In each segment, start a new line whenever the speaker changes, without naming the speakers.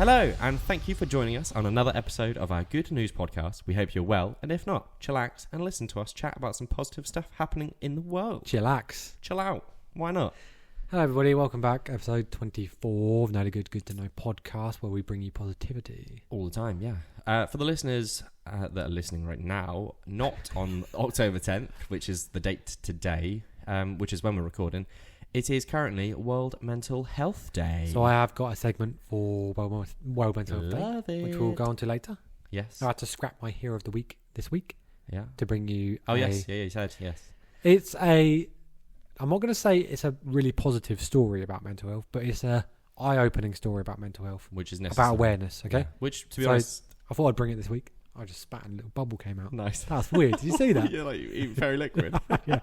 Hello, and thank you for joining us on another episode of our Good News podcast. We hope you're well, and if not, chillax and listen to us chat about some positive stuff happening in the world.
Chillax.
Chill out. Why not?
Hello everybody, welcome back. Episode 24 of Good to Know podcast, where we bring you positivity.
All the time, yeah. For the listeners that are listening right now, not on October 10th, which is the date today, which is when we're recording, it is currently World Mental Health Day.
So I have got a segment for World Mental Health
Love
Day,
it.
which we'll go on to later.
Yes.
I had to scrap my Hero of the Week this week
Yeah.
to bring you
Yes. Yeah, you said, yes.
It's I'm not going to say it's a really positive story about mental health, but it's a eye-opening story about mental health.
Which is necessary.
About awareness, okay?
Yeah. Which, to be honest...
I thought I'd bring it this week. I just spat and a little bubble came out.
Nice.
That's weird. Did you see that?
You're like, you eat very liquid.
Yeah.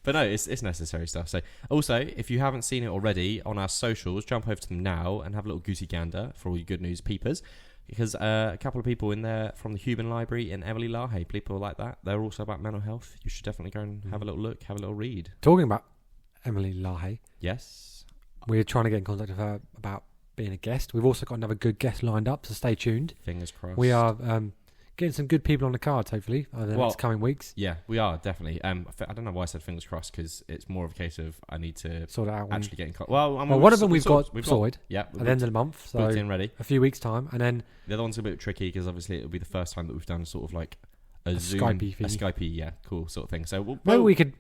But no, it's necessary stuff. So also, if you haven't seen it already on our socials, jump over to them now and have a little goosey gander for all you good news peepers. Because a couple of people in there from the Human Library and Emily Lahaye, people like that, they're also about mental health. You should definitely go and have a little look, have a little read.
Talking about Emily Lahaye.
Yes.
We're trying to get in contact with her about being a guest. We've also got another good guest lined up, so stay tuned.
Fingers crossed.
We are getting some good people on the cards, hopefully, over the next coming weeks.
Yeah, we are, definitely. I don't know why I said fingers crossed, because it's more of a case of I need to
sort it out.
actually get in contact. Well,
one of them we've got sorted
yeah,
at the end of the month, so
booked in ready.
A few weeks' time, and then
the other one's a bit tricky because obviously it'll be the first time that we've done sort of like a Zoom,
Skypey thing.
a Skypey, yeah, cool sort of thing. So
maybe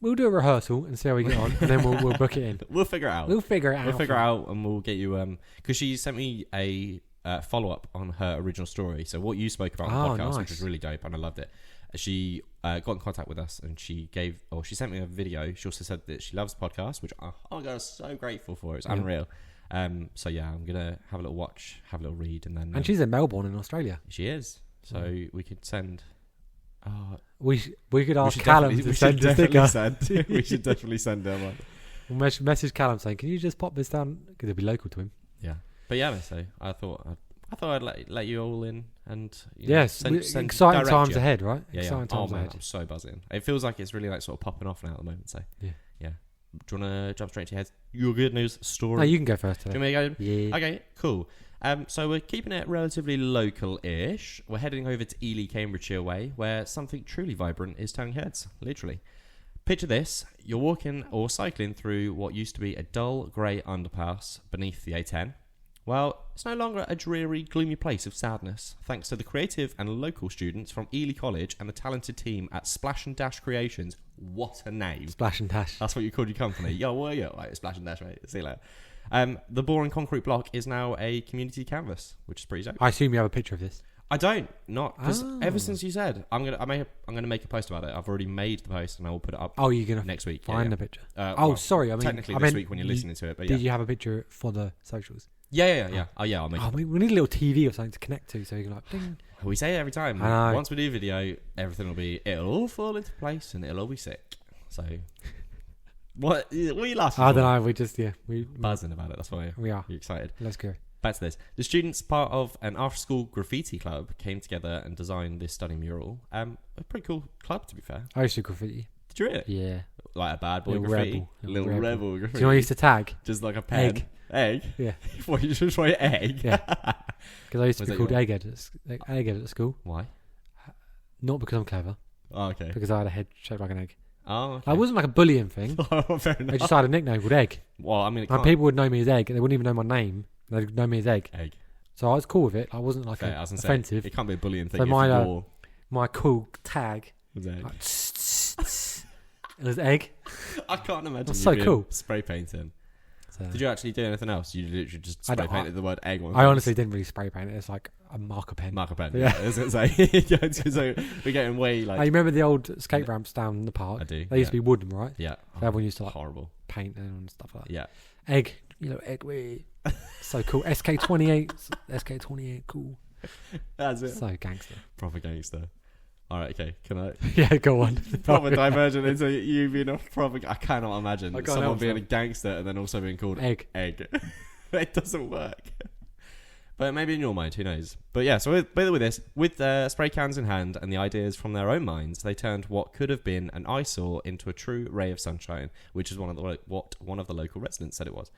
we'll do a rehearsal and see how we get on, and then we'll book it in.
We'll figure it out.
We'll figure it out,
and we'll get you because she sent me a follow up on her original story. So what you spoke about on the podcast, which was really dope, and I loved it. She got in contact with us and she sent me a video. She also said that she loves the podcast, which oh god, I'm so grateful for. It's unreal. So yeah, I'm gonna have a little watch, have a little read, and then.
And she's in Melbourne, in Australia.
She is. So we could send.
We could ask Callum to send a sticker.
We should definitely send her one.
We'll message Callum saying, "Can you just pop this down?" Because it'll be local to him.
Yeah, but yeah. So I thought I'd let you all in and
send exciting times ahead, right?
Yeah,
exciting times ahead.
I'm so buzzing. It feels like it's really like sort of popping off now at the moment. So yeah. Do you want to jump straight to your head? Your good news story.
No, you can go first today.
Do you want me to go?
Yeah.
Okay, cool. So we're keeping it relatively local-ish. We're heading over to Ely, Cambridgeshire way, where something truly vibrant is turning heads, literally. Picture this. You're walking or cycling through what used to be a dull grey underpass beneath the A10. Well, it's no longer a dreary, gloomy place of sadness, thanks to the creative and local students from Ely College and the talented team at Splash and Dash Creations. What a name.
Splash and Dash.
That's what you called your company. Yo, what are you? Right, Splash and Dash, mate. See you later. The boring concrete block is now a community canvas, which is pretty dope.
I assume you have a picture of this.
I don't, because ever since you said I'm gonna make a post about it. I've already made the post and I will put it up.
Oh, you're gonna
next week
find the picture.
Sorry,
I mean
technically this week when you're listening to it. But
did you have a picture for the socials?
Yeah. Oh yeah, I'll make.
We need a little TV or something to connect to, so you can like. Ding.
We say it every time.
I know.
Once we do video, it'll all fall into place and it'll all be sick. So, what are you laughing?
I don't know. We just we
buzzing about it. That's why
we are.
You're excited.
Let's go.
Back to this. The students, part of an after-school graffiti club, came together and designed this stunning mural. A pretty cool club, to be fair.
I used to graffiti.
Did you really?
Yeah.
Like a bad boy graffiti? Little rebel graffiti.
Do you know what I used to tag?
Just like a pen. Egg?
Yeah.
What, you just write egg?
Yeah. Because I used to be called Egghead at school.
Why?
Not because I'm clever.
Oh, okay.
Because I had a head shaped like an egg.
Oh, okay.
It wasn't like a bullying thing.
Oh, fair enough.
I just had a nickname called Egg.
Well, I mean,
people would know me as Egg, and they wouldn't even know my name. They'd know me as Egg. So I was cool with it. I wasn't like offensive.
It can't be a bullying thing.
So my cool tag
was Egg.
It was Egg.
I can't imagine.
That's so cool.
Spray painting. Did you actually do anything else? You literally just spray painted the word egg.
I honestly didn't really spray paint it. It's like a marker pen.
Yeah. I was going to say, we're getting way like.
I remember the old skate ramps down the park.
I do.
They used to be wooden, right?
Yeah.
So everyone used to
horrible
paint and stuff like that.
Yeah.
Egg, egg way. So cool. SK28, cool.
That's it.
So gangster.
Proper gangster. All right, okay. Can I?
Yeah, go on.
Proper diversion into you being a proper. I cannot imagine someone being a gangster and then also being called
Egg.
It doesn't work. But maybe in your mind, who knows? But yeah, so with this, with spray cans in hand and the ideas from their own minds, they turned what could have been an eyesore into a true ray of sunshine, which is what one of the local residents said it was.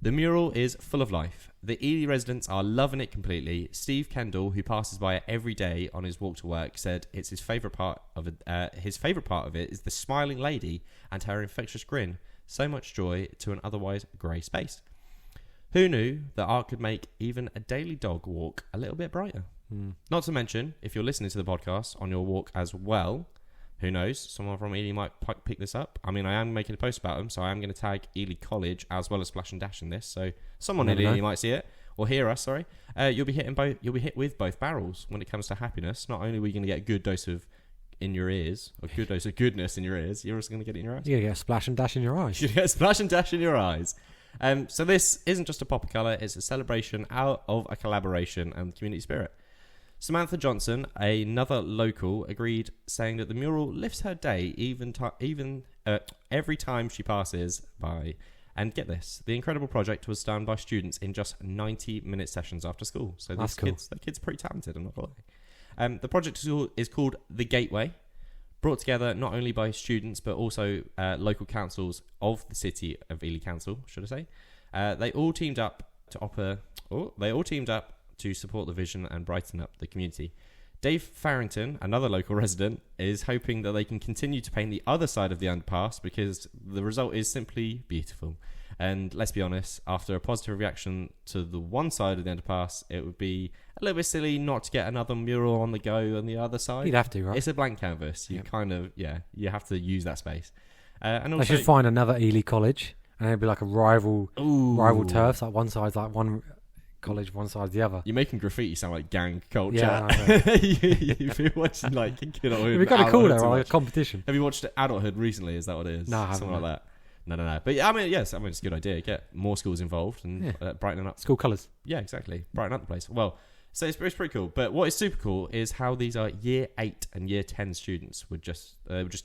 The mural is full of life. The Ely residents are loving it completely. Steve Kendall, who passes by it every day on his walk to work, said it's his favourite part of it. His favourite part of it is the smiling lady and her infectious grin. So much joy to an otherwise grey space. Who knew that art could make even a daily dog walk a little bit brighter? Not to mention, if you're listening to the podcast on your walk as well, who knows, someone from Ely might pick this up. I mean, I am making a post about them, so I am going to tag Ely College as well as Splash and Dash in this, so someone in Ely might see it, or hear us, sorry. You'll be hit with both barrels when it comes to happiness. Not only are we going to get a good dose of in your ears, or a good dose of goodness in your ears, you're also going to get it in your eyes.
You're going to get a splash and dash in your eyes.
You're going to get a splash and dash in your eyes. So this isn't just a pop of colour, it's a celebration out of a collaboration and community spirit. Samantha Johnson, another local, agreed, saying that the mural lifts her day every time she passes by. And get this, the incredible project was done by students in just 90-minute sessions after school. So the kids are pretty talented, I'm not going to lie. The project is called The Gateway, brought together not only by students but also local councils of the city of Ely Council, should I say. They all teamed up to support the vision and brighten up the community. Dave Farrington, another local resident, is hoping that they can continue to paint the other side of the underpass because the result is simply beautiful. And let's be honest, after a positive reaction to the one side of the underpass, it would be a little bit silly not to get another mural on the go on the other side.
You'd have to, right?
It's a blank canvas. You you have to use that space. And also,
they should find another Ely college, and it'd be like a rival turfs. Like one side's like one college, one side's the other.
You're making graffiti sound like gang culture.
Yeah,
you've been watching like adulthood.
It'd be kind of cool though, like a competition.
Have you watched Adulthood recently? Is that what it is?
No, I haven't.
Something like that. No. But yeah, it's a good idea. Get more schools involved and brighten up.
School colours.
Yeah, exactly. Brighten up the place. Well, so it's pretty cool. But what is super cool is how these are year 8 and year 10 students were just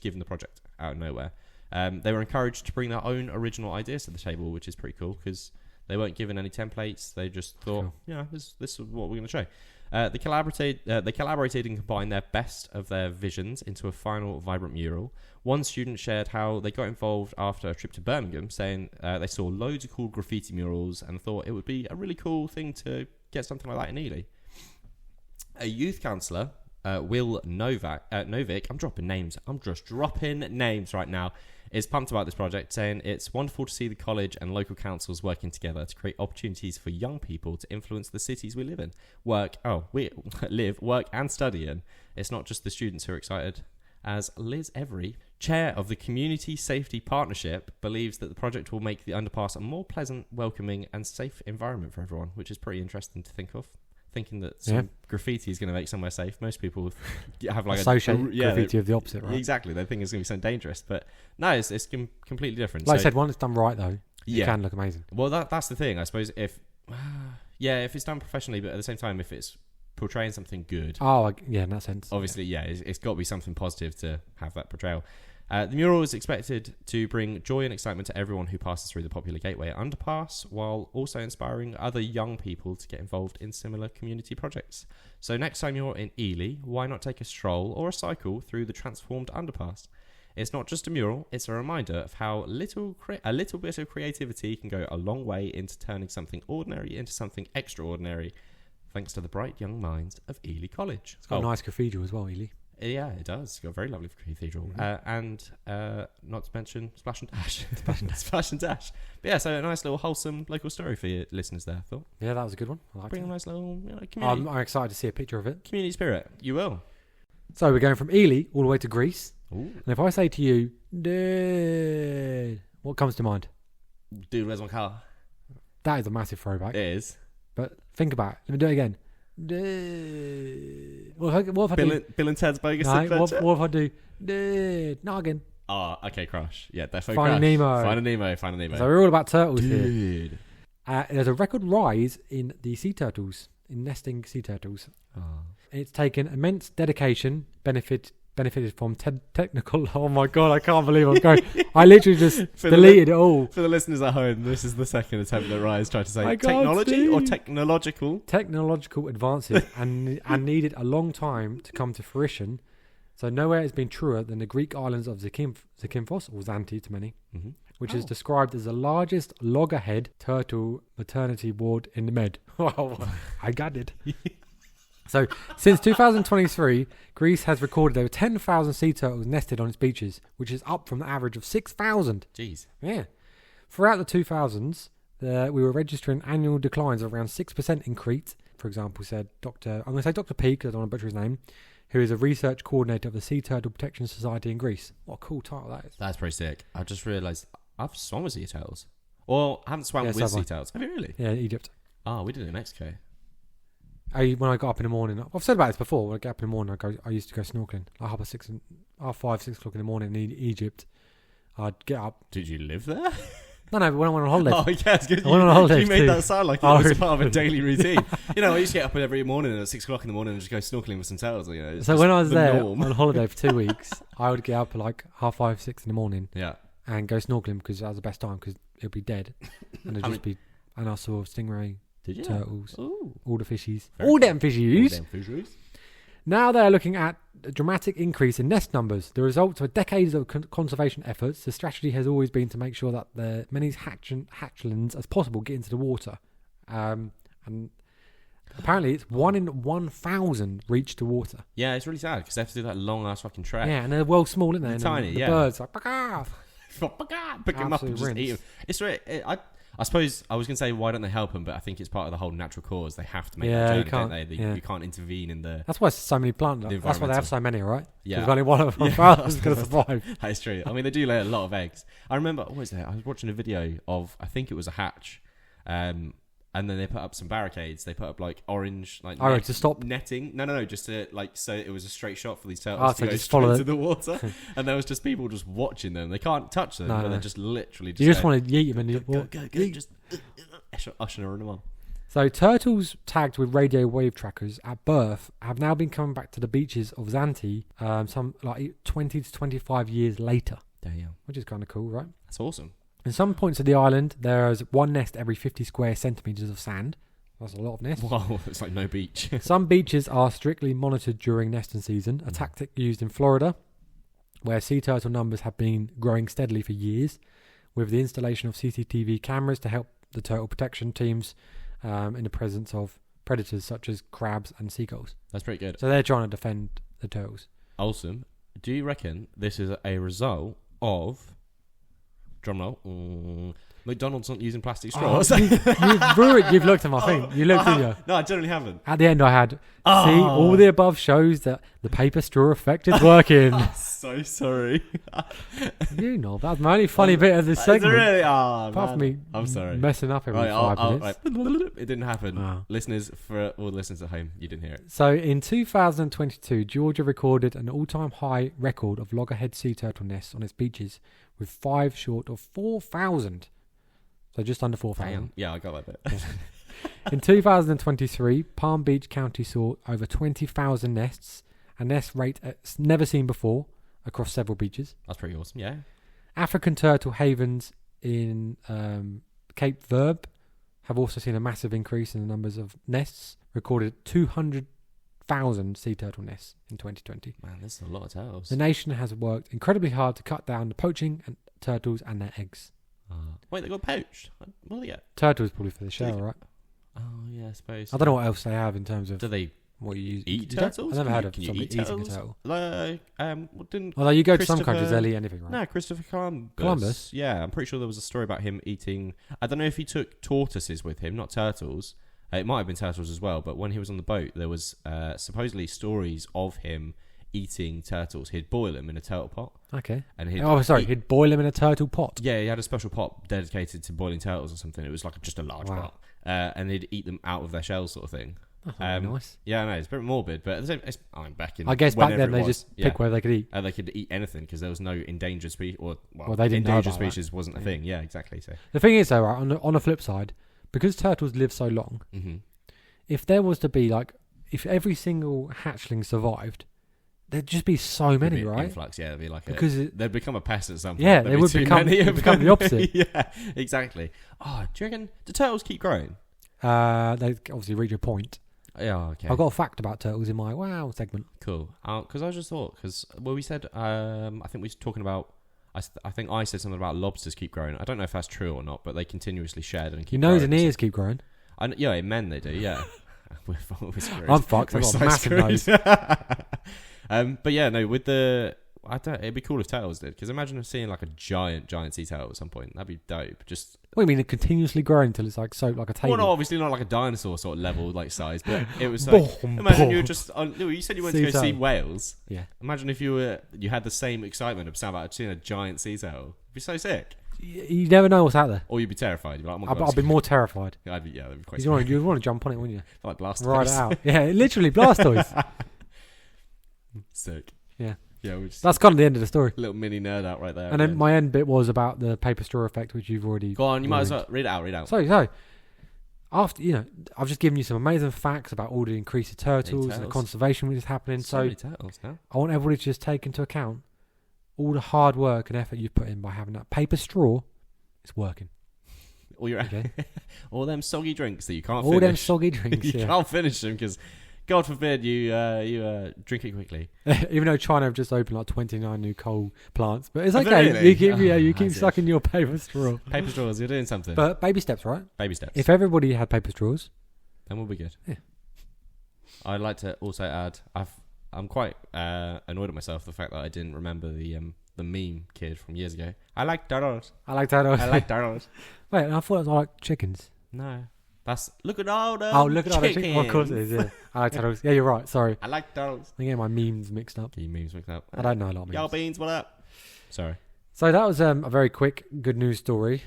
given the project out of nowhere. They were encouraged to bring their own original ideas to the table, which is pretty cool because they weren't given any templates. They just thought, this is what we're going to show. They collaborated and combined their best of their visions into a final vibrant mural. One student shared how they got involved after a trip to Birmingham, saying they saw loads of cool graffiti murals and thought it would be a really cool thing to get something like that in Ely. A youth counsellor, Will Novick, I'm just dropping names right now, is pumped about this project, saying it's wonderful to see the college and local councils working together to create opportunities for young people to influence the cities we live in, work and study in. It's not just the students who are excited, as Liz Every, chair of the Community Safety Partnership, believes that the project will make the underpass a more pleasant, welcoming and safe environment for everyone, which is pretty interesting to think of. Thinking that some graffiti is going to make somewhere safe. Most people have like
graffiti of the opposite, right?
Exactly. They think it's going to be something dangerous, but no, it's completely different.
Like I said, once it's done right though, it can look amazing.
Well, that's the thing. I suppose if it's done professionally, but at the same time, if it's portraying something good.
In that sense.
Obviously, it's got to be something positive to have that portrayal. The mural is expected to bring joy and excitement to everyone who passes through the popular Gateway underpass, while also inspiring other young people to get involved in similar community projects. So next time you're in Ely, why not take a stroll or a cycle through the transformed underpass? It's not just a mural, it's a reminder of how a little bit of creativity can go a long way into turning something ordinary into something extraordinary, thanks to the bright young minds of Ely College.
It's got a nice cathedral as well, Ely.
Yeah, it does. It's got a very lovely cathedral.
Mm-hmm.
And not to mention Splash and Dash. Splash and Dash. But yeah, so a nice little wholesome local story for your listeners there, I thought.
Yeah, that was a good one. I liked
Bring
it.
a nice little community.
I'm excited to see a picture of it.
Community spirit. You will.
So we're going from Ely all the way to Greece.
Ooh.
And if I say to you, dude, what comes to mind?
Dude, where's my car?
That is a massive throwback.
It is.
But think about it. Let me do it again. Dude. What if I do...
Bill and Ted's Bogus Adventure?
What if I do... Dude. Not again.
Oh, okay, Crush. Yeah, definitely
Finding
Crush.
Nemo.
Finding Nemo.
So we're all about turtles
Dude.
here. There's a record rise in the sea turtles, in nesting sea turtles.
Oh.
It's taken immense dedication, benefited from technical... Oh my God, I can't believe I'm going... I literally just deleted it all.
For the listeners at home, this is the second attempt that Rise tried to say
I
technology or technological.
Technological advances and needed a long time to come to fruition. So nowhere has been truer than the Greek islands of Zakynthos, or Zante to many, which is described as the largest loggerhead turtle maternity ward in the Med. Wow, I got it. So, since 2023, Greece has recorded over 10,000 sea turtles nested on its beaches, which is up from the average of 6,000.
Jeez.
Yeah. Throughout the 2000s, we were registering annual declines of around 6% in Crete, for example, said I'm going to say Dr. P, because I don't want to butcher his name, who is a research coordinator of the Sea Turtle Protection Society in Greece. What a cool title that is.
That's pretty sick. I just realised I've swum with sea turtles. Well, I haven't swum with sea turtles. Have you really?
Yeah, Egypt.
Oh, we did it in Mexico.
When I got up in the morning, I've said about this before. When I get up in the morning, I used to go snorkeling. Like 5, 6 o'clock in the morning in Egypt. I'd get up.
Did you live there?
No, but when I went on holiday.
Oh, yeah, it's good.
I went on holiday.
You made that sound like it was part of a daily routine. I used to get up every morning at 6 o'clock in the morning and just go snorkeling with some turtles.
So when I was there on holiday for 2 weeks, I would get up at like 5, 6 in the morning.
Yeah.
And go snorkeling because that was the best time because it'd be dead. And it'd just be. And I saw stingray.
Did you?
Turtles.
Ooh.
All the fishies.
Very
All them fishies.
All them fishies.
Now they're looking at a dramatic increase in nest numbers. The result of decades of conservation efforts, the strategy has always been to make sure that the many hatchlings as possible get into the water. And apparently it's 1 in 1,000 reach the water.
Yeah, it's really sad because they have to do that long ass fucking trek.
Yeah, and they're well small, aren't they?
They're tiny,
the
yeah.
birds like, Baka!
Pick them up and just eat them. It's really, I suppose I was going to say, why don't they help them? But I think it's part of the whole natural cause. They have to make that journey, don't they? You can't intervene in the...
That's why there's so many plants. That's why they have so many, right?
Yeah.
Because only one of them is going to survive.
That is true. I mean, they do lay a lot of eggs. I remember, what was that? I was watching a video of, I think it was a hatch. And then they put up some barricades. They put up like orange, like
to stop
netting. No, just to so it was a straight shot for these turtles to go
just
straight into the water. And there was just people just watching them. They can't touch them, but they're just literally.
You just want to yeet them and
go, just ushering them on.
So turtles tagged with radio wave trackers at birth have now been coming back to the beaches of Zante, some like 20 to 25 years later.
Damn,
which is kind of cool, right?
That's awesome.
In some points of the island, there is one nest every 50 square centimetres of sand. That's a lot of nests.
Wow, it's like no beach.
Some beaches are strictly monitored during nesting season, a tactic used in Florida, where sea turtle numbers have been growing steadily for years, with the installation of CCTV cameras to help the turtle protection teams in the presence of predators such as crabs and seagulls.
That's pretty good.
So they're trying to defend the turtles.
Awesome. Do you reckon this is a result of... Drumroll. McDonald's not using plastic straws.
You've looked at my thing. You looked, didn't you?
No, I generally haven't.
At the end, I had. See, all the above shows that the paper straw effect is working.
So sorry.
You know, that's my only funny bit of this segment.
Really?
Apart from me,
I'm sorry.
Messing up every 5 minutes.
It didn't happen. Listeners, for all the listeners at home, you didn't hear it.
So in 2022, Georgia recorded an all-time high record of loggerhead sea turtle nests on its beaches, with 5 short of 4,000. So just under 4,000.
Yeah, I got that bit.
In 2023, Palm Beach County saw over 20,000 nests, a nest rate never seen before across several beaches.
That's pretty awesome, yeah.
African turtle havens in Cape Verde have also seen a massive increase in the numbers of nests, recorded 200,000 sea turtle nests in 2020.
Man, this is a lot of turtles.
The nation has worked incredibly hard to cut down the poaching and turtles and their eggs.
Wait, they got poached? What do they get?
Turtles probably for the show, right?
Oh, yeah, I suppose.
I don't know what else they have in terms of...
Do they
what you
eat turtles?
I've never heard of somebody eating a turtle.
Although
you go to some countries, they'll eat anything, right?
No, Christopher Columbus. Yeah, I'm pretty sure there was a story about him eating... I don't know if he took tortoises with him, not turtles. It might have been turtles as well, but when he was on the boat, there was supposedly stories of him eating turtles. He'd boil them in a turtle pot.
Okay.
And
he'd boil them in a turtle pot.
Yeah, he had a special pot dedicated to boiling turtles or something. It was like just a large pot. And he'd eat them out of their shells sort of thing.
That's nice.
Yeah, I know, it's a bit morbid, but back in...
I guess back then they just pick where they could eat.
They could eat anything because there was no endangered species.
They didn't know
endangered
about
species
that.
wasn't a thing. Yeah, exactly. So
the thing is, though, right, on the flip side, because turtles live so long, if there was to be if every single hatchling survived, there'd just be so many, right?
Influx, yeah. There'd be they'd become a pest at some point.
Yeah, they would become the opposite.
Yeah, exactly. Oh, do you reckon the turtles keep growing?
They obviously reach a point.
Yeah, okay.
I've got a fact about turtles in my wow segment.
Cool. Because I just thought, we said, I think we were talking about, I think I said something about lobsters keep growing. I don't know if that's true or not, but they continuously shed and keep
Your nose
growing.
and ears keep growing.
Yeah, in men they do, yeah. we're screwed.
I'm fucked. I've got a massive nose.
But yeah, no, with the... it'd be cool if turtles did, because imagine seeing like a giant sea turtle at some point. That'd be dope. Just...
What do you mean, it continuously growing until it's like soaked like a table?
Well, no, obviously not like a dinosaur sort of level like size, but it was like... imagine you were just... you said you went to go see whales.
Yeah.
Imagine if you had the same excitement of seeing a giant sea turtle. It'd be so sick.
You never know what's out there.
Or you'd be terrified. You'd be like, oh my God,
I'll be more terrified.
Yeah, that'd be quite
You'd want to jump on it, wouldn't you?
Like Blastoise.
Ride it out. Yeah, literally Blastoise.
Sick.
Yeah.
Yeah,
that's kind of the end of the story.
Little mini nerd out right there.
And then my end bit was about the paper straw effect, which you've already...
Go on, you might as well read it out.
So, after, I've just given you some amazing facts about all the increase of turtles and the conservation which is happening.
So many turtles now.
I want everybody to just take into account all the hard work and effort you've put in by having that paper straw. It's working.
All them soggy drinks that you can't
finish.
All
them soggy drinks,
you can't finish them because... God forbid you drink it quickly.
Even though China have just opened like 29 new coal plants, but it's
Oh,
okay.
really?
You keep sucking your paper straw.
Paper straws, you're doing something.
But baby steps, right?
Baby steps.
If everybody had paper straws,
then we'll be good.
Yeah.
I'd like to also add, I'm quite annoyed at myself the fact that I didn't remember the meme kid from years ago. I like turtles.
I like turtles. Wait, I thought it was like chickens.
No. Look at all the
look at all the chickens. Oh, of course it is, yeah. I like turtles. Yeah, you're right. Sorry.
I like turtles.
I'm getting my memes mixed up.
Your memes mixed up.
I don't know a lot of memes.
Y'all beans, what up? Sorry.
So that was a very quick good news story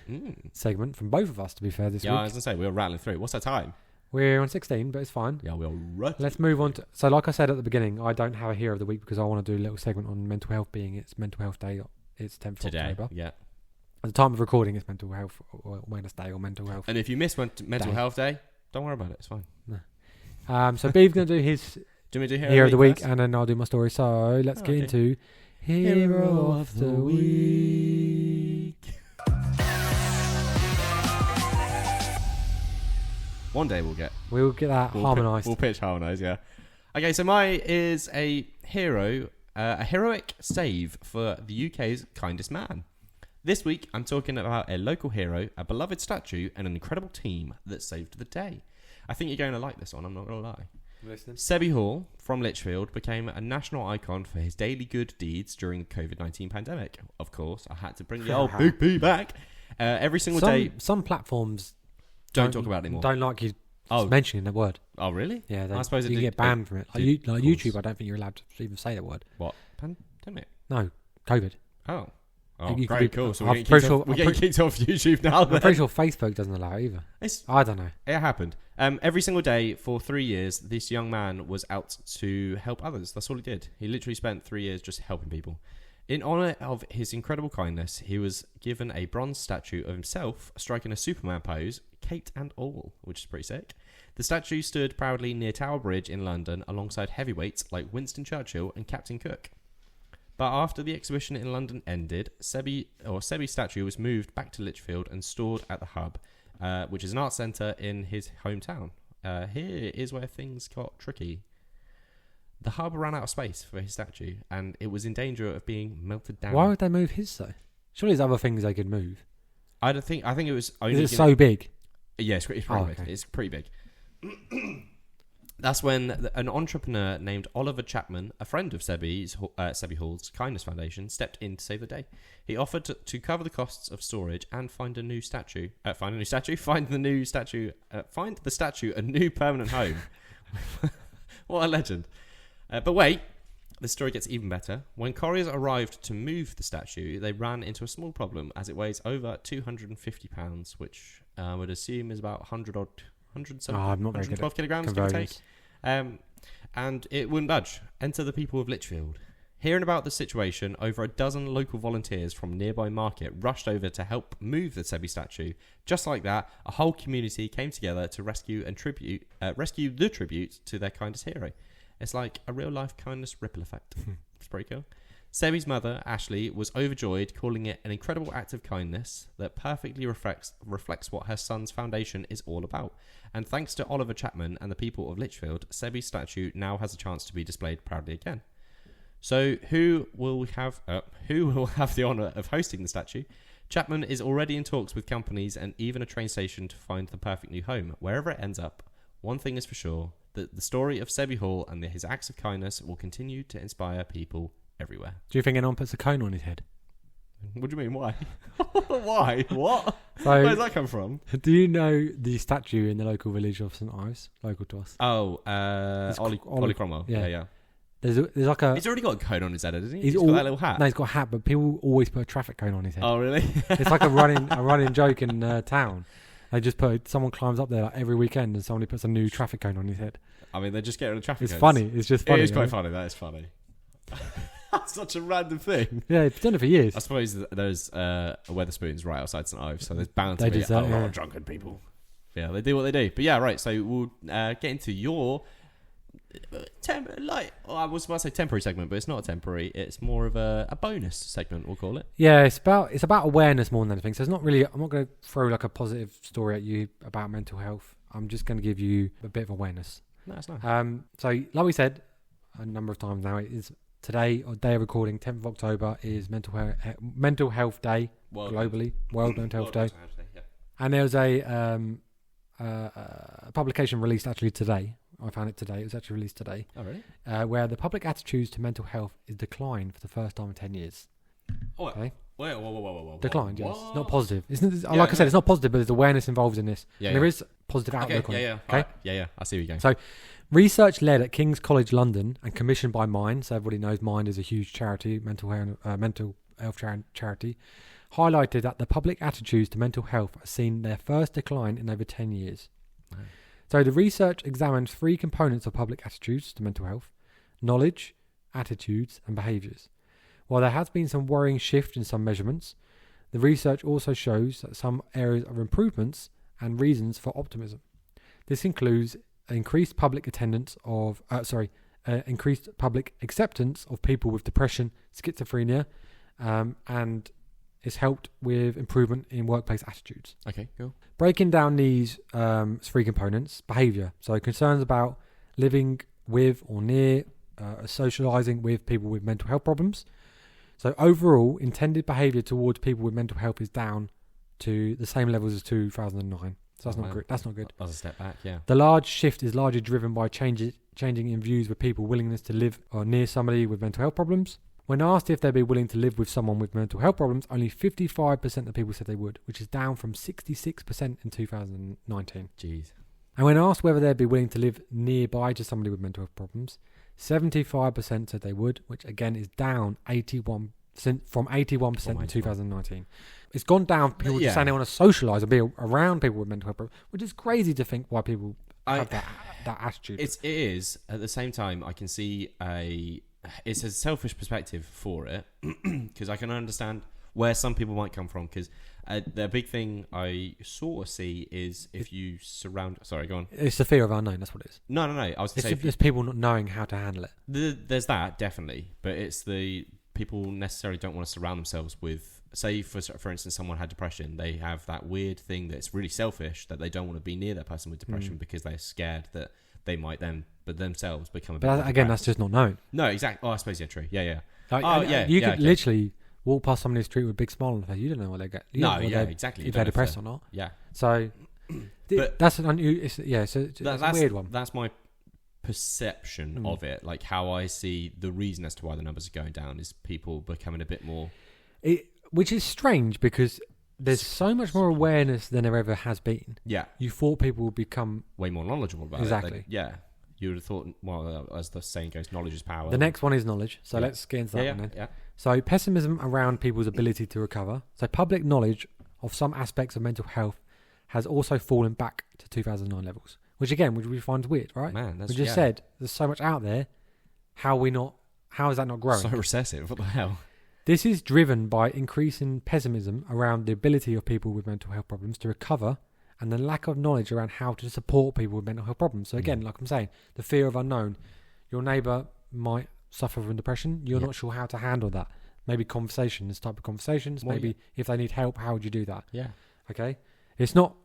segment from both of us, to be fair, this week.
Yeah, I was going to say, we were rattling through. What's our time?
We're on 16, but it's fine.
Yeah, we're right.
Let's move on to... So like I said at the beginning, I don't have a hero of the week because I want to do a little segment on mental health, being it's Mental Health Day. It's 10th of October.
Yeah.
At the time of recording, it's Mental Health Awareness Day or Mental Health.
And if you miss Mental Health Day, don't worry about it. It's fine.
No. So Beve's going to do his hero of the week, and then I'll do my story. So let's get into Hero of the Week.
One day
we'll get that harmonised.
We'll pitch harmonised, yeah. Okay, so mine is a heroic save for the UK's kindest man. This week, I'm talking about a local hero, a beloved statue, and an incredible team that saved the day. I think you're going to like this one, I'm not going to lie. Sebi Hall from Lichfield became a national icon for his daily good deeds during the COVID-19 pandemic. Of course, I had to bring the old Big P back. Every single day...
Some platforms
don't talk about it anymore.
Don't like you mentioning the word.
Oh, really?
Yeah,
I suppose
you get banned from it. Like YouTube, I don't think you're allowed to even say the word.
What? Pandemic?
No, COVID.
Oh,
great,
cool. So we're getting kicked off YouTube now.
I'm pretty sure Facebook doesn't allow it either. I don't know.
It happened. Every single day for 3 years, this young man was out to help others. That's all he did. He literally spent 3 years just helping people. In honour of his incredible kindness, he was given a bronze statue of himself striking a Superman pose, cape and all, which is pretty sick. The statue stood proudly near Tower Bridge in London alongside heavyweights like Winston Churchill and Captain Cook. But after the exhibition in London ended, Sebi's statue was moved back to Lichfield and stored at the Hub, which is an art centre in his hometown. Here is where things got tricky. The Hub ran out of space for his statue, and it was in danger of being melted down.
Why would they move his though? Surely there's other things they could move.
I think it was only...
Is it so big?
Yeah, it's pretty big. It's pretty big. That's when an entrepreneur named Oliver Chapman, a friend of Sebi Hall's Kindness Foundation, stepped in to save the day. He offered to cover the costs of storage and find the new statue a new permanent home. What a legend. But wait, the story gets even better. When couriers arrived to move the statue, they ran into a small problem as it weighs over £250, which I would assume is about 112 kilograms, give or take. And it wouldn't budge. Enter the people of Lichfield. Hearing about the situation, over a dozen local volunteers from a nearby market rushed over to help move the Sebi statue. Just like that, a whole community came together to rescue the tribute to their kindest hero. It's like a real-life kindness ripple effect. It's pretty cool. Sebi's mother, Ashley, was overjoyed, calling it an incredible act of kindness that perfectly reflects what her son's foundation is all about. And thanks to Oliver Chapman and the people of Lichfield, Sebi's statue now has a chance to be displayed proudly again. So who will have the honour of hosting the statue? Chapman is already in talks with companies and even a train station to find the perfect new home. Wherever it ends up, one thing is for sure, that the story of Sebi Hall and his acts of kindness will continue to inspire people everywhere.
Do you think anyone puts a cone on his head?
What do you mean? Why? Why? What?
So,
where does that come from?
Do you know the statue in the local village of St Ives, local to us?
Oh, Ollie Cromwell. Yeah.
There's like a.
He's already got a cone on his head, hasn't he?
He's
got that little hat.
No, he's got a hat, but people always put a traffic cone on his head.
Oh, really?
It's like a running joke in town. They just someone climbs up there like every weekend, and somebody puts a new traffic cone on his head.
I mean, they're just getting rid of traffic cones.
Funny. It's just funny.
It is quite funny. That is funny. That's such a random thing.
Yeah, it's done it for years.
I suppose there's Wetherspoons right outside St Ives, so there's bound to be a lot of drunken people. Yeah, they do what they do. But yeah, right. So we'll get into your I was about to say temporary segment, but it's not a temporary. It's more of a bonus segment, we'll call it.
Yeah, it's about awareness more than anything. So it's not really. I'm not going to throw like a positive story at you about mental health. I'm just going to give you a bit of awareness.
No, that's nice.
So like we said a number of times now, it is today, or day of recording, 10th of October, is Mental Health Day globally. World Mental Health Day. Yeah. And there was a publication released actually today. I found it today. It was actually released today.
Oh, really?
Where the public attitudes to mental health is declined for the first time in 10 years.
Oh,
okay.
Whoa.
Declined, yes. It's not positive. I said, it's not positive, but there's awareness involved in this. Yeah, there is positive outlook on it.
Okay? Right. Yeah. I see where you're going.
So, research led at King's College London and commissioned by Mind, so everybody knows Mind is a huge charity, mental health charity, highlighted that the public attitudes to mental health have seen their first decline in over 10 years. Wow. So the research examined 3 components of public attitudes to mental health: knowledge, attitudes, and behaviours. While there has been some worrying shift in some measurements, the research also shows that some areas of improvements and reasons for optimism. This includes increased public acceptance of people with depression, schizophrenia, and it's helped with improvement in workplace attitudes.
Okay, cool.
Breaking down these 3 components: behaviour, so concerns about living with or near, socialising with people with mental health problems. So overall, intended behaviour towards people with mental health is down to the same levels as 2009. So that's not good. That's not good.
That's a step back, yeah.
The large shift is largely driven by changing in views with people's willingness to live or near somebody with mental health problems. When asked if they'd be willing to live with someone with mental health problems, only 55% of people said they would, which is down from 66% in 2019.
Jeez.
And when asked whether they'd be willing to live nearby to somebody with mental health problems, 75% said they would, which again is down 81% from 81% in 2019. It's gone down. People just saying they want to socialise and be around people with mental health problems, which is crazy to think why people have that attitude.
It is. At the same time, I can see it's a selfish perspective for it, because I can understand where some people might come from, because the big thing I sort of see is if you surround... Sorry, go on.
It's the fear of unknown, that's what it is.
No. I was going to say...
It's people not knowing how to handle it.
There's that, definitely. But it's the people necessarily don't want to surround themselves with... Say, for instance, someone had depression. They have that weird thing that's really selfish, that they don't want to be near that person with depression because they're scared that they might then... But themselves become a bit...
But again, that's just not known.
No, exactly. Oh, I suppose, yeah, true. Yeah.
You could literally walk past somebody in the street with a big smile on their face. You don't know what they get.
Exactly.
If they're depressed or not.
Yeah.
So, that's a weird one.
That's my perception of it. Like how I see the reason as to why the numbers are going down is people becoming a bit more...
Which is strange because there's so much more awareness than there ever has been.
Yeah.
You thought people would become...
way more knowledgeable about it.
Exactly.
Yeah. You would have thought, well, as the saying goes, knowledge is power.
The next one is knowledge. So let's get into that one then.
Yeah.
So pessimism around people's ability to recover. So public knowledge of some aspects of mental health has also fallen back to 2009 levels, which we find weird, right?
Man, that's...
We just said there's so much out there. How is that not growing?
So recessive. What the hell?
This is driven by increasing pessimism around the ability of people with mental health problems to recover, and the lack of knowledge around how to support people with mental health problems. So again, like I'm saying, the fear of unknown. Your neighbour might suffer from depression. You're not sure how to handle that. Maybe conversations, type of conversations. Well, maybe if they need help, how would you do that?
Yeah.
Okay. It's not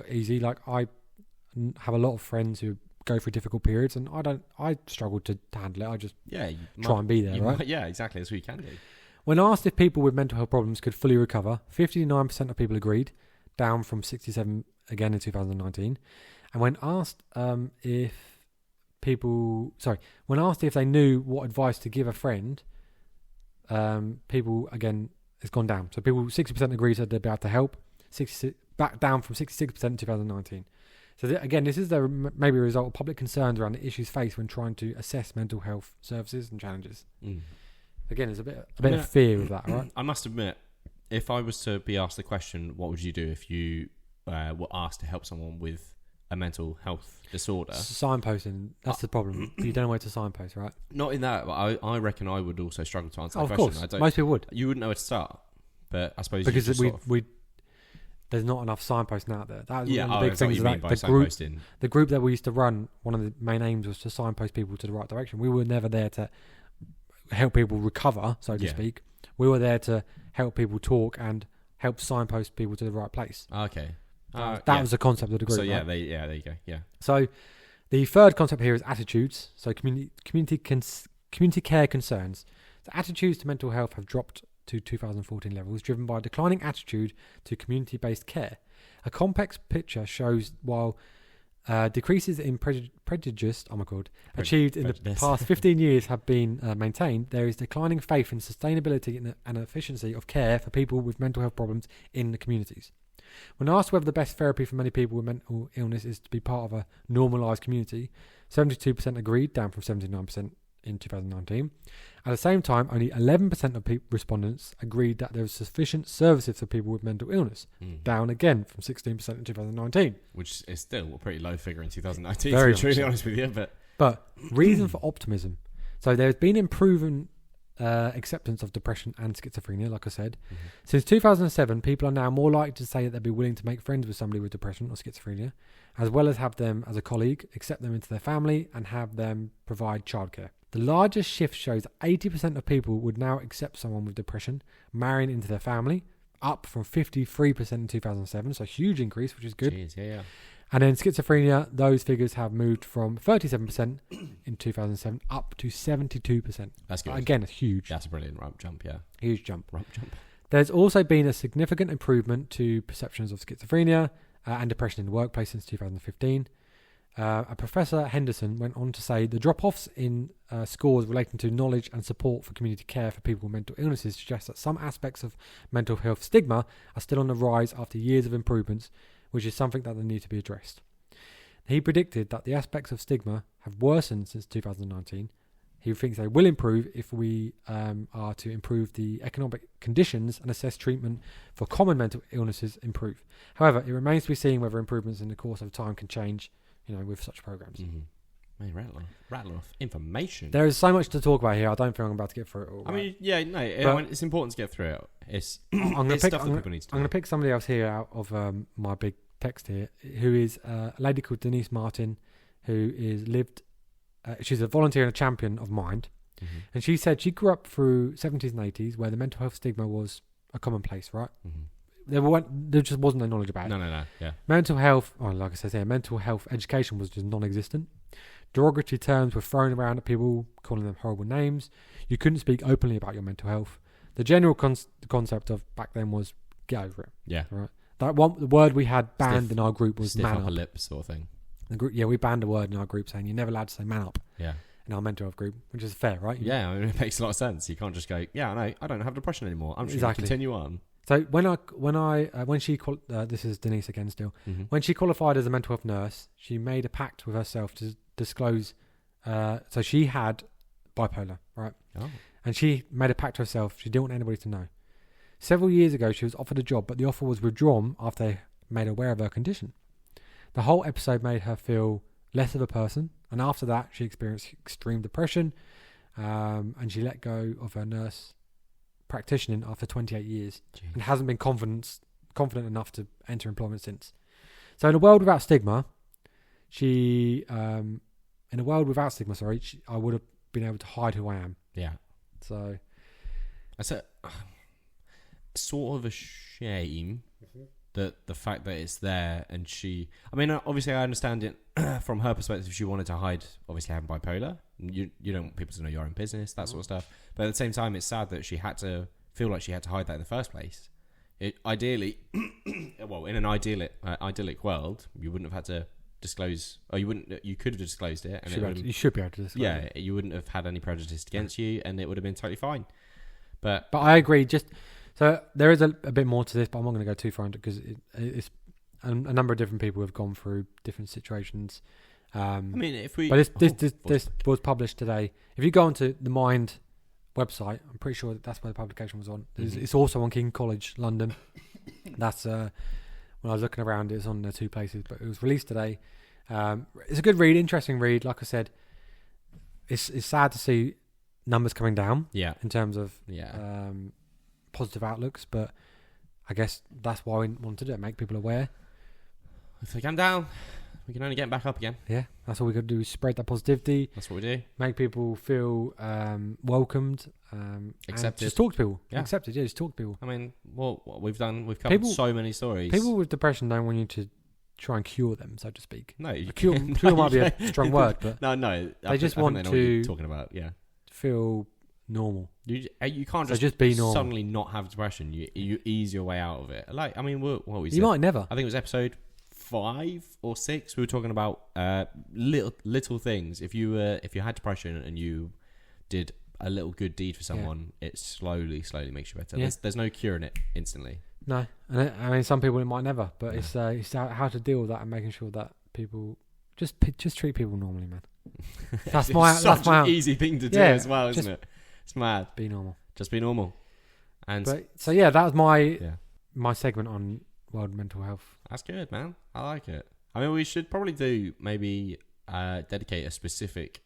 easy. Like I have a lot of friends who go through difficult periods, and I struggle to handle it. I just
you
try and be there, right?
Yeah, exactly. That's what you can do.
When asked if people with mental health problems could fully recover, 59% of people agreed, down from 67 again in 2019. And when asked when asked if they knew what advice to give a friend, people again it's gone down. So 60% agreed that they'd be able to help, back down from 66% in 2019. So again, this is maybe a result of public concerns around the issues faced when trying to assess mental health services and challenges. Again, there's a bit of fear of that, right?
I must admit, if I was to be asked the question, what would you do if you were asked to help someone with a mental health disorder?
Signposting, that's the problem. You don't know where to signpost, right?
Not in that, but I reckon I would also struggle to answer that
of
question.
Course, most people would.
You wouldn't know where to start, but I suppose
because there's not enough signposting out there. That was one of the big things
about
the group that we used to run. One of the main aims was to signpost people to the right direction. We were never there to help people recover, so to speak. We were there to help people talk and help signpost people to the right place.
Okay.
That was the concept of the group.
So
right?
there you go. Yeah.
So the third concept here is attitudes. So community care concerns. So attitudes to mental health have dropped to 2014 levels, driven by a declining attitude to community-based care. A complex picture shows while decreases in prejudice achieved in the past 15 years have been maintained, there is declining faith in sustainability and efficiency of care for people with mental health problems in the communities. When asked whether the best therapy for many people with mental illness is to be part of a normalised community, 72% agreed, down from 79% in 2019. At the same time, only 11% of respondents agreed that there was sufficient services for people with mental illness, down again from 16% in 2019.
Which is still a pretty low figure in 2019,
Very
to be truly honest with you.
But reason for optimism. So there's been improving acceptance of depression and schizophrenia, like I said. Since 2007, people are now more likely to say that they'd be willing to make friends with somebody with depression or schizophrenia, as well as have them as a colleague, accept them into their family, and have them provide childcare. The largest shift shows that 80% of people would now accept someone with depression, marrying into their family, up from 53% in 2007, so a huge increase, which is good.
Jeez, yeah.
And then schizophrenia, those figures have moved from 37% in 2007 up to 72%.
That's good.
Again, it's huge.
That's a brilliant ramp jump, yeah.
Huge jump.
Ramp jump.
There's also been a significant improvement to perceptions of schizophrenia and depression in the workplace since 2015. A Professor Henderson went on to say the drop-offs in scores relating to knowledge and support for community care for people with mental illnesses suggest that some aspects of mental health stigma are still on the rise after years of improvements, which is something that they need to be addressed. He predicted that the aspects of stigma have worsened since 2019. He thinks they will improve if we are to improve the economic conditions and assess treatment for common mental illnesses improve. However, it remains to be seen whether improvements in the course of time can change, with such programs.
May rattle off information.
There is so much to talk about here. I don't think I'm about to get through it all.
It's important to get through it. It's stuff that people need to do.
I'm going to pick somebody else here out of my big text here, who is a lady called Denise Martin, who is she's a volunteer and a champion of Mind. And she said she grew up through 70s and 80s where the mental health stigma was a commonplace, right? There just wasn't no knowledge about it.
No, yeah.
Mental health, like I said here, mental health education was just non-existent. Derogatory terms were thrown around at people, calling them horrible names. You couldn't speak openly about your mental health. The general concept of back then was get over it.
Yeah.
Right. The word we had banned in our group was man
upper
up.
lip sort of thing.
We banned a word in our group saying you're never allowed to say man up.
Yeah.
In our mental health group, which is fair, right?
Yeah, it makes a lot of sense. You can't just go, I don't have depression anymore. I'm just going to continue on.
So when she this is Denise again still. When she qualified as a mental health nurse, she made a pact with herself to disclose. So she had bipolar, right?
Oh.
And she made a pact to herself. She didn't want anybody to know. Several years ago, she was offered a job, but the offer was withdrawn after they made her aware of her condition. The whole episode made her feel less of a person, and after that, she experienced extreme depression, and she let go of her nurse practicing after 28 years.
Jeez.
And hasn't been confident enough to enter employment since. So in a world without stigma, I would have been able to hide who I am.
Yeah.
So
that's sort of a shame the fact that it's there, and I mean, obviously I understand it from her perspective. She wanted to hide, obviously, having bipolar. You don't want people to know your own business, that sort of stuff. But at the same time, it's sad that she had to feel like she had to hide that in the first place. Ideally, well, in an idyllic world, you wouldn't have had to disclose, or you could have disclosed it, and
you should be able to disclose it.
You wouldn't have had any prejudice against you, and it would have been totally fine. But
I agree. So there is a bit more to this, but I'm not going to go too far into it because it's a number of different people have gone through different situations. I
mean, if we...
But this was published today. If you go onto the Mind website, I'm pretty sure that's where the publication was on. It's also on King College, London. That's when I was looking around, it's on the two places, but it was released today. It's a good read, interesting read. Like I said, it's sad to see numbers coming down.
Yeah.
In terms of positive outlooks, but I guess that's why we want to do it, make people aware.
If they come down, we can only get back up again.
Yeah, that's all we got to do is spread that positivity.
That's what we do.
Make people feel welcomed.
Accepted.
Just talk to people.
Yeah.
Accepted, just talk to people.
I mean, what we've done, we've covered so many stories.
People with depression don't want you to try and cure them, so to speak.
No,
cure might be a strong word, but
no.
They just want to
talking about,
feel normal.
You can't
just be normal.
Suddenly not have depression. You ease your way out of it. Like, I mean, what we said?
You might never.
I think it was episode 5 or 6. We were talking about little things. If you had depression and you did a little good deed for someone, it slowly makes you better.
Yeah.
There's no curing it instantly.
No, and I mean, some people it might never, but it's how to deal with that and making sure that people just treat people normally, man. That's
an easy thing to do as well, isn't it? It's mad.
Be normal.
Just be normal. And
so that was my segment on World Mental Health.
That's good, man. I like it. I mean, we should probably do maybe dedicate a specific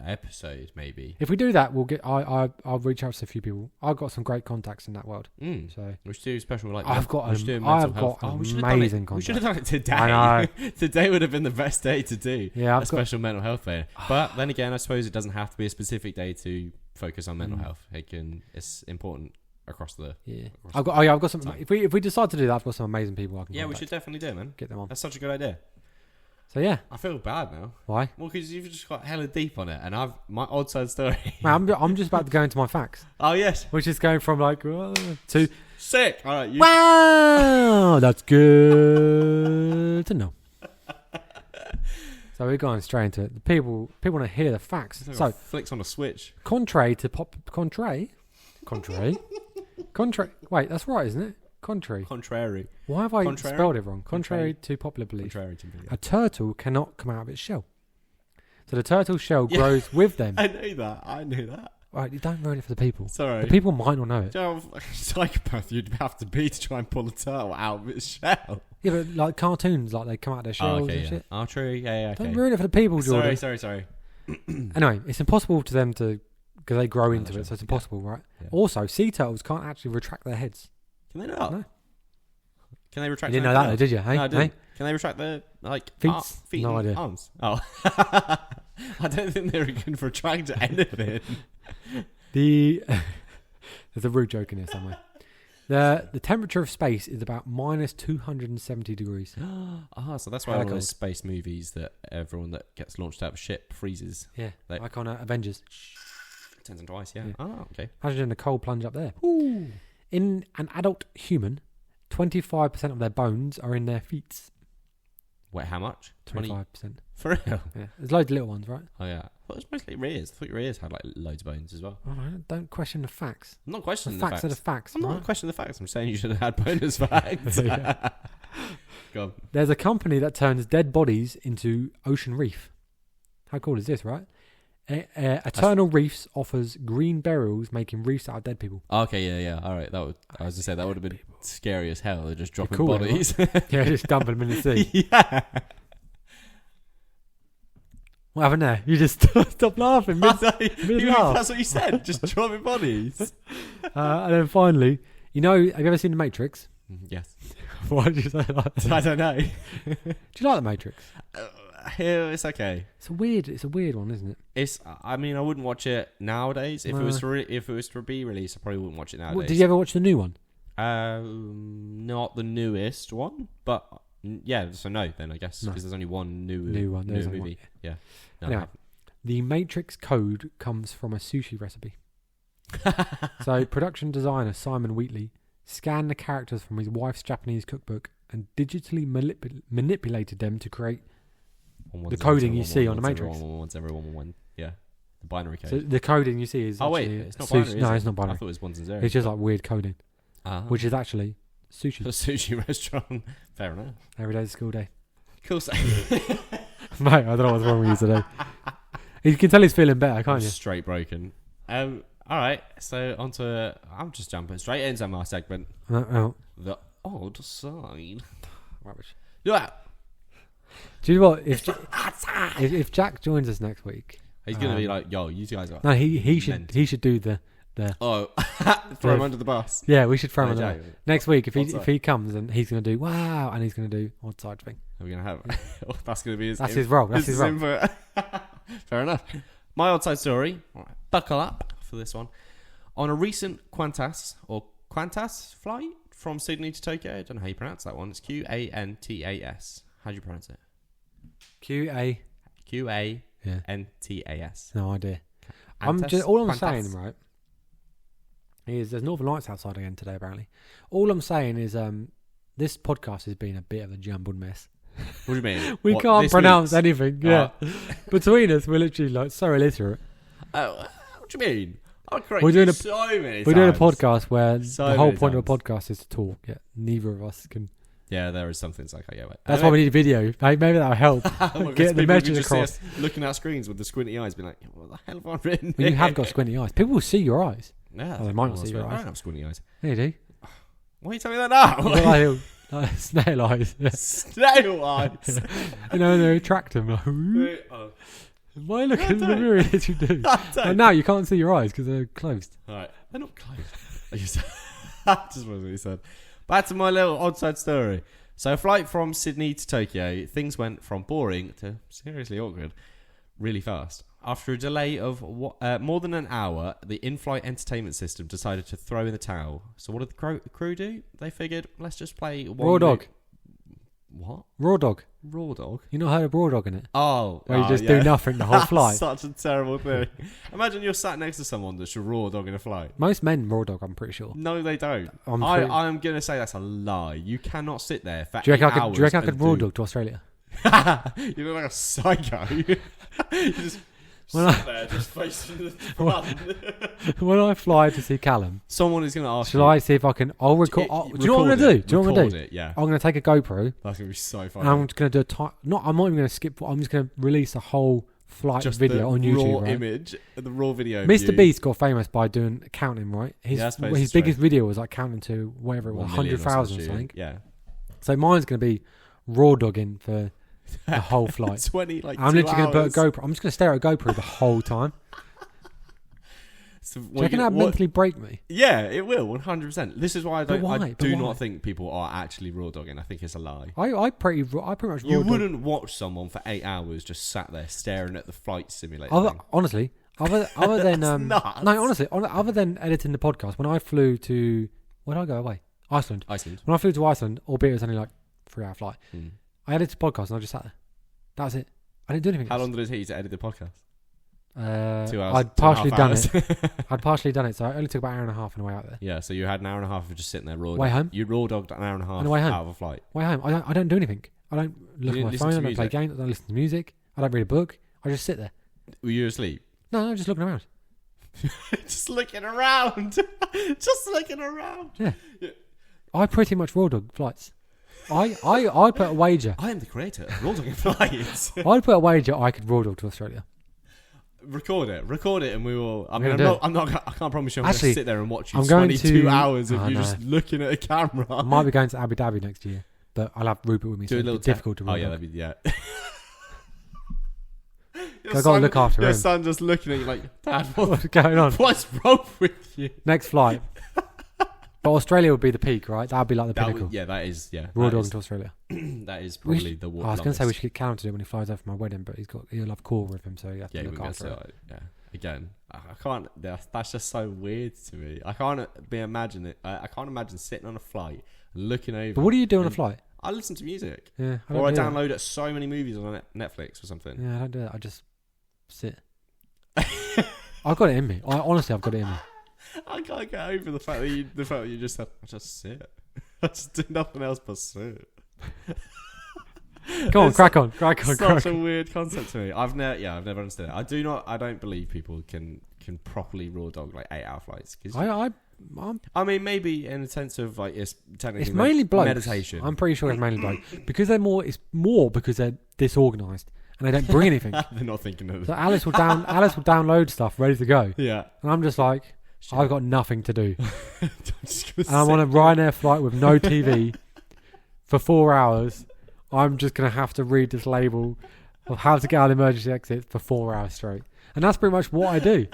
episode, maybe.
If we do that, we'll get. I'll reach out to a few people. I've got some great contacts in that world. So
we should do special
I've got amazing contacts.
We should have done it today.
I know.
Today would have been the best day to do
a
special mental health day. But then again, I suppose it doesn't have to be a specific day to focus on mental health. It's important across the. Yeah.
I've got some. If we decide to do that, I've got some amazing people I can.
Yeah, we should definitely do it, man.
Get them on.
That's such a good idea.
So yeah,
I feel bad now.
Why?
Well, because you've just got hella deep on it, and I've my odd side story.
Man, I'm just about to go into my facts.
Oh yes,
which is going from like to
sick. All right,
wow, that's good to know. So we're going straight into it. The people want to hear the facts.
Like
so
flicks on a switch.
Contrary. Wait, that's right, isn't it? Contrary. Why have I spelled it wrong? Contrary to popular belief. A turtle cannot come out of its shell. So the turtle shell grows with them.
I knew that.
Right, you don't ruin it for the people.
Sorry.
The people might not know it.
Do you know how psychopath you'd have to be to try and pull a turtle out of its shell?
Yeah, but like cartoons, like they come out of their shells and shit.
Oh, true. Yeah, okay.
Don't ruin it for the people, Jordan.
Sorry.
Anyway, it's impossible to them to... Because they grow into it, so it's impossible, right? Yeah. Also, sea turtles can't actually retract their heads.
Can they not?
No.
Can they retract?
You didn't know that, though, did you? Hey?
No, I didn't.
Hey?
Can they retract their feet
no
and
idea.
arms? Oh, I don't think they can retract anything.
There's a rude joke in here somewhere. The temperature of space is about minus 270 degrees.
So that's why all those space movies that everyone that gets launched out of a ship freezes.
Yeah, like on Avengers.
Turns into ice, yeah. Oh, okay.
Imagine a cold plunge up there.
Ooh.
In an adult human, 25% of their bones are in their feet.
Wait, how much?
25%.
For real?
Yeah. There's loads of little ones, right?
Oh, yeah. Well, it's mostly your ears. I thought your ears had like loads of bones as well.
Oh, don't question the facts.
I'm not questioning
the
facts.
facts are the facts.
I'm not questioning the facts. I'm saying you should have had bonus facts. Go on.
There's a company that turns dead bodies into ocean reef. How cool is this, right? Eternal Reefs offers green burials, making reefs out of dead people.
Okay, yeah. All right, I was going to say that would have been scary as hell. They're just dropping bodies.
Yeah, just dumping them in the sea.
Yeah.
What happened there? You just stopped laughing.
That's what you said. Just dropping bodies.
And then finally, have you ever seen The Matrix?
Yes.
Why did you say that?
I don't know.
Do you like The Matrix?
It's okay.
It's a weird one, isn't it?
I wouldn't watch it nowadays. If it was to be released, I probably wouldn't watch it nowadays.
Did you ever watch the new one?
Not the newest one, but yeah. So no, then I guess because there's only one new
one.
new
There's only
movie.
one.
Yeah. No,
Anyway, the Matrix code comes from a sushi recipe. So, production designer Simon Wheatley scanned the characters from his wife's Japanese cookbook and digitally manipulated them to create the coding you see on the Matrix.
Yeah, the binary code.
So the coding you see is
it's not binary.
No, it's not binary.
I thought it was ones and zeros.
It's just like weird coding, which is actually sushi.
A sushi restaurant. Fair enough.
Every day's a school day.
Cool.
Mate, I don't know what's wrong with you today. You can tell he's feeling better, can't you?
Straight broken. All right, so I'm just jumping straight into my segment. The odd side.
Rubbish.
Yeah.
Do you know what? If Jack joins us next week,
he's gonna be like, "Yo, you guys are."
No, he should do the.
Throw him under the bus.
Yeah, we should throw him under the bus. Next week, if he comes and he's gonna do wow, and he's gonna do odd side thing.
Are we gonna have? That's gonna be his.
That's his role. That's his role.
Fair enough. My odd side story. All right, buckle up for this one. On a recent Qantas flight from Sydney to Tokyo, I don't know how you pronounce that one. It's Qantas. How do you pronounce it? Qantas.
No idea.
Qantas?
All I'm saying, right, is there's Northern Lights outside again today, apparently. All I'm saying is this podcast has been a bit of a jumbled mess.
What do you mean?
We can't pronounce anything. Yeah. Between us, we're literally like so illiterate.
What do you mean?
We're doing a
times.
podcast where the whole point of a podcast is to talk. Yeah, neither of us can.
Yeah, there is something like that. Yeah,
that's why we need a video. Maybe that'll help get the message across.
Looking at screens with the squinty eyes, being like, "What the hell have I written?"
Well, you have got squinty eyes. People will see your eyes.
Yeah,
they might not see your eyes.
I don't have squinty eyes.
Yeah, you do.
Why are you telling me that now?
You've got like snail eyes.
Snail eyes.
You know, they attract them. Why look in the mirror as you do? And now you can't see your eyes because they're closed.
Alright, they're not closed. Just what he said. Back to my little odd side story. So, a flight from Sydney to Tokyo, things went from boring to seriously awkward really fast. After a delay of more than an hour, the in-flight entertainment system decided to throw in the towel. So, what did the crew do? They figured, let's just play
Raw Dog.
What?
Raw Dog.
Raw Dog?
You not heard of Raw Dog in it?
Oh.
Where you just do nothing the whole flight.
Such a terrible thing. Imagine you're sat next to someone that's a raw dog in a flight.
Most men raw dog, I'm pretty sure.
No, they don't. I'm going to say that's a lie. You cannot sit there for 8 hours.
Do you reckon I could raw dog to Australia?
You look like a psycho. You just sit there, just facing the front.
When I fly to see Callum,
someone is going to ask
shall I see if I can... I'll record... do you know what I'm going to do? Do you know what I'm going to do?
It, yeah.
I'm going to take a GoPro.
That's going to be so funny.
And I'm just going to do I'm not even going to skip... I'm just going to release a whole flight video on YouTube, right?
Image, the raw video.
Mr. Beast got famous by doing counting, right? His biggest video was like counting to whatever it was, 100,000 or something.
Yeah.
So mine's going to be raw dogging for the whole flight.
20, like
I'm literally going to put a GoPro. I'm just going to stare at a GoPro the whole time. So do you reckon that mentally break me?
Yeah, it will, 100%. This is why I do
why?
not think people are actually raw dogging. I think it's a lie.
I pretty much raw
You wouldn't watch someone for 8 hours just sat there staring at the flight simulator.
Honestly, other than
nuts.
no, honestly, other than editing the podcast, when I flew to where did I go away? Iceland. When I flew to Iceland, albeit it was only like 3-hour flight, I edited the podcast and I just sat there. That was it. I didn't do anything.
How long did it take you to edit the podcast?
2 hours. I'd partially done it, so it only took about an hour and a half on the way out there.
Yeah, so you had an hour and a half of just sitting there raw.
Way home.
You raw dogged an hour and a half out of a flight.
Way home. I don't do anything. I don't look at my phone. I don't play games. I don't listen to music. I don't read a book. I just sit there.
Were you asleep?
No, just looking around.
Just looking around. Just looking around.
Yeah. I pretty much raw dog flights. I put a wager.
I am the creator of raw dogging flights.
I'd put a wager I could raw dog to Australia.
Record it, and we will. I can't promise you I'm going to sit there and watch you 22 hours of you just looking at a camera.
I might be going to Abu Dhabi next year, but I'll have Rupert with me. So it's difficult to.
Oh yeah, that'd be
I got to look after him.
Your son just looking at you like, Dad, what's
going on?
What's wrong with you?
Next flight. But Australia would be the peak, right? That would be like the pinnacle.
That is.
Raw dogging to Australia.
That is probably the water.
I was going to say we should get Callum to do it when he flies over for my wedding, but he'll have Cora with him, so you have to look after it.
Yeah, again. I can't. That's just so weird to me. I can't imagine it. I can't imagine sitting on a flight and looking over.
But what do you do on a flight?
I listen to music.
Yeah,
or I download so many movies on Netflix or something.
Yeah, I don't do that. I just sit. I've got it in me. Honestly, I've got it in me.
I can't get over the fact that you just said, I just sit. I just do nothing else but sit.
Go on, crack on.
Such a weird concept to me. I've never understood it. I don't believe people can properly raw dog like 8-hour flights. I mean, maybe in the sense of like it's technically
it's mainly blokes.
Meditation.
I'm pretty sure it's mainly blokes because they're more. It's more because they're disorganised and they don't bring anything.
They're not thinking of it.
So Alice will download stuff ready to go.
Yeah,
and I'm just like,
shit.
I've got nothing to do.
And
I'm on a Ryanair flight with no TV for 4 hours. I'm just going to have to read this label of how to get out of the emergency exit for 4 hours straight. And that's pretty much what I do.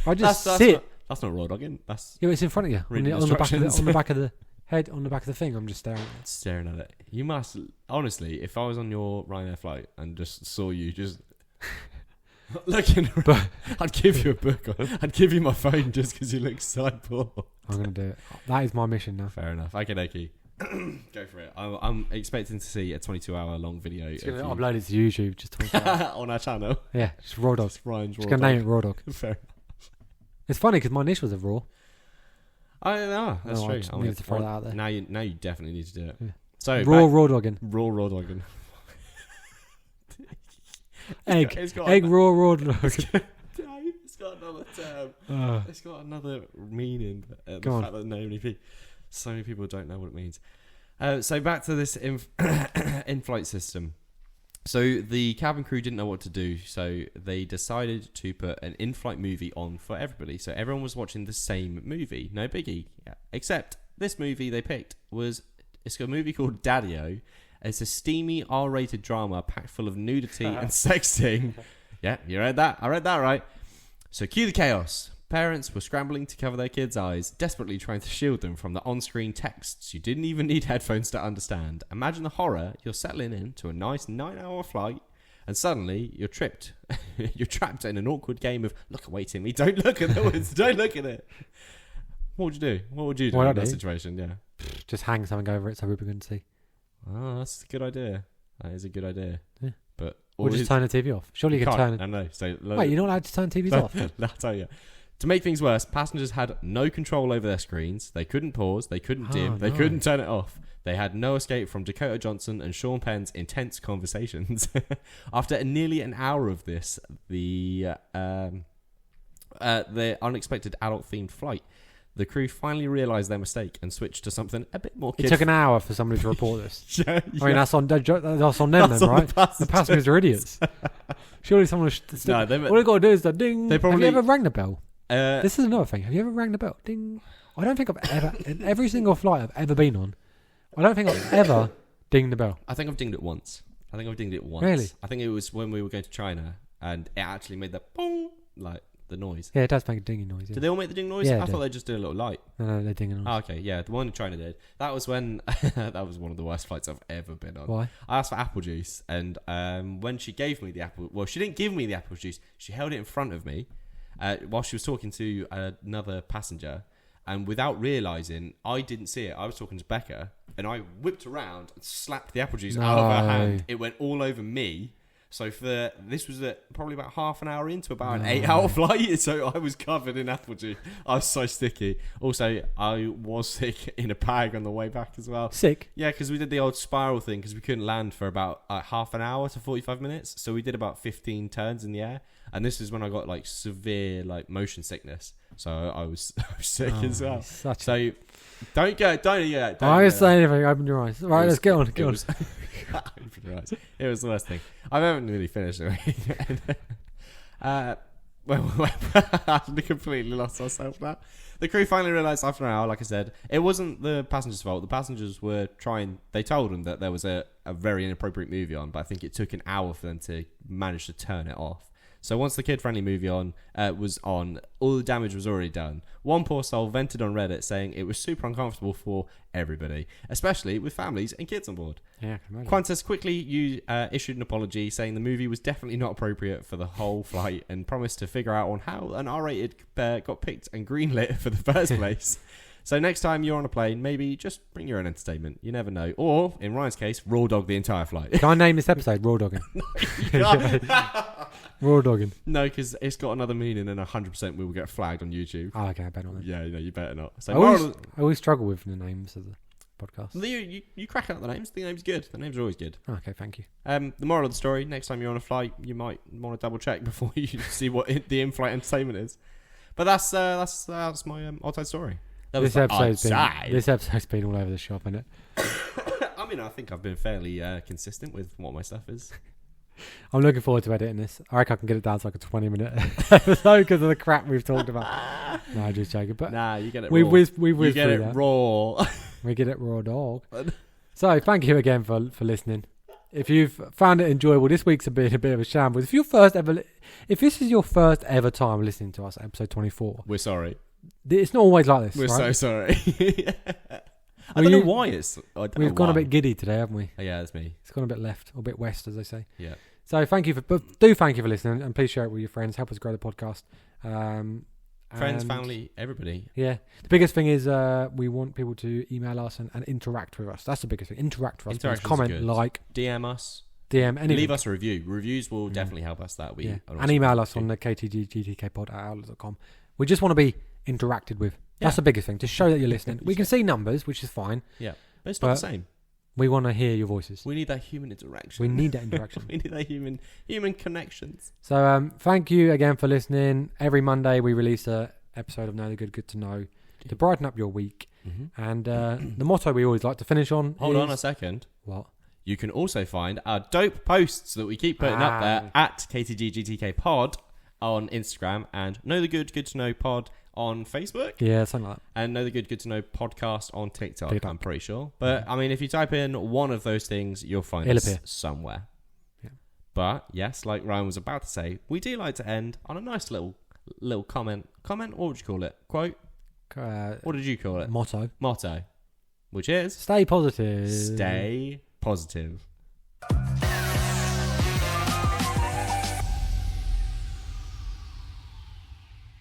I just sit.
That's not raw dogging. That's
it's in front of you. On the back of the head, on the back of the thing. I'm just staring at it.
You must, honestly, if I was on your Ryanair flight and just saw you just looking around, I'd give you a book. I'd give you my phone just because you look so poor.
I'm going to do it. That is my mission now.
Fair enough. Okay. Go for it. I'm expecting to see a 22-hour long video.
It's going to upload it to YouTube just 22 hours.
On our channel.
Yeah, just raw dog.
Ryan's
just going to name it raw dog.
Fair enough.
It's funny because my initials are raw.
I know. That's true.
I just needed to throw that out there.
Now you definitely need to do it.
Yeah.
So
raw dogging.
Raw dogging.
Egg raw dogging.
It's got another term. It's got another meaning. The fact that so many people don't know what it means. So back to this in-flight system. So the cabin crew didn't know what to do, so they decided to put an in-flight movie on for everybody. So everyone was watching the same movie, no biggie. Except this movie they picked it's a movie called Daddy-O. It's a steamy R-rated drama packed full of nudity and sexting. Yeah, you read that? I read that right. So cue the chaos. Parents were scrambling to cover their kids' eyes, desperately trying to shield them from the on-screen texts you didn't even need headphones to understand. Imagine the horror. You're settling into a nice 9-hour flight, and suddenly you're trapped in an awkward game of look away, Timmy. Don't look at the words. Don't look at it. What would you do? What would you do in that situation? Yeah,
just hang something over it so people can see.
Oh, that's a good idea. That is a good idea.
Yeah.
But
or just turn the TV off. Surely you can turn it.
I know. So
wait, you're not allowed to turn TVs off.
I'll tell you. To make things worse, passengers had no control over their screens. They couldn't pause. They couldn't dim. They couldn't turn it off. They had no escape from Dakota Johnson and Sean Penn's intense conversations. After nearly an hour of this, the unexpected adult-themed flight, the crew finally realised their mistake and switched to something a bit more kid.
It took an hour for somebody to report this.
Yeah.
I mean, that's on them then, right? The passengers are idiots. Surely someone should... all they've got to do is the ding. Have you ever rang the bell? This is another thing. Have you ever rang the bell? Ding. I don't think I've ever... in every single flight I've ever been on, I don't think I've ever dinged the bell.
I think I've dinged it once.
Really?
I think it was when we were going to China, and it actually made that boom, like the noise.
Yeah, it does make a dinging noise. Yeah.
Did they all make the ding noise?
Yeah,
I thought they just did a little light.
No, they're dinging noise.
Oh, okay, yeah, the one in China did. That was when that was one of the worst flights I've ever been on.
Why?
I asked for apple juice, and when she gave me the apple, well, she didn't give me the apple juice. She held it in front of me while she was talking to another passenger, and without realising, I didn't see it. I was talking to Becca, and I whipped around and slapped the apple juice out of her hand. It went all over me. So this was probably about half an hour into about an 8-hour flight, so I was covered in apple juice. I was so sticky. Also, I was sick in a bag on the way back as well.
Sick?
Yeah, because we did the old spiral thing because we couldn't land for about half an hour to 45 minutes. So we did about 15 turns in the air, and this is when I got like severe like motion sickness. So I was sick as well. So don't
say anything. Open your eyes. Right, let's get on. Get on.
It was the worst thing. I haven't really finished it. I've completely lost myself now. The crew finally realised after an hour, like I said, it wasn't the passengers' fault. The passengers were trying. They told them that there was a very inappropriate movie on, but I think it took an hour for them to manage to turn it off. So once the kid-friendly movie was on, all the damage was already done. One poor soul vented on Reddit saying it was super uncomfortable for everybody, especially with families and kids on board.
Yeah, I can imagine.
Qantas quickly issued an apology saying the movie was definitely not appropriate for the whole flight and promised to figure out on how an R-rated got picked and greenlit for the first place. So next time you're on a plane, maybe just bring your own entertainment. You never know. Or, in Ryan's case, raw dog the entire flight.
Can I name this episode Raw Dogging? Raw Dogging.
No, because it's got another meaning and 100% we will get flagged on YouTube.
Oh, okay, I better not.
Yeah, no, you better not. So
I always struggle with the names of the podcast.
You crack out the names. The name's good. The names are always good.
Okay, thank you.
The moral of the story, next time you're on a flight, you might want to double check before you see what the in-flight entertainment is. But that's my outside story.
This episode's been all over the shop, isn't it?
I mean, I think I've been fairly consistent with what my stuff is.
I'm looking forward to editing this. I reckon I can get it down to like a 20-minute episode because of the crap we've talked about. No, just joking. But
nah, you get it raw.
We
get it raw.
We get it raw, dog. So, thank you again for listening. If you've found it enjoyable, this week's been a bit of a shambles. If this is your first ever time listening to us, episode 24,
we're sorry.
It's not always like this.
We're
right?
so sorry. I don't know why
we've gone a bit giddy today, haven't we?
Oh, yeah, that's me.
It's gone a bit left or a bit west, as they say.
Yeah.
So thank you for listening, and please share it with your friends. Help us grow the podcast.
Friends, family, everybody.
Yeah. The biggest thing is we want people to email us and interact with us. That's the biggest thing. Interact with us. Comment, like,
DM us.
DM anything.
Leave us a review. Reviews will definitely help us.
And email us on the KTGGTKpod@outlook.com. We just want to be interacted with. That's the biggest thing. To show that you're listening. We can see numbers, which is fine.
Yeah. But it's not the same.
We want to hear your voices.
We need that human interaction.
We need that interaction.
We need that human connections.
So thank you again for listening. Every Monday we release a episode of Know the Good to Know to brighten up your week. Mm-hmm. And the motto we always like to finish on
Hold on a second.
What?
You can also find our dope posts that we keep putting up there at KTGGTKpod on Instagram and Know the Good to Know Pod on Facebook.
Yeah, something like that.
And Know the Good to Know podcast on TikTok. I'm pretty sure. But, I mean, if you type in one of those things, you'll find us somewhere. Yeah. But, yes, like Ryan was about to say, we do like to end on a nice little comment. Comment? What would you call it? Quote? What did you call it?
Motto.
Which is?
Stay positive.
Stay positive.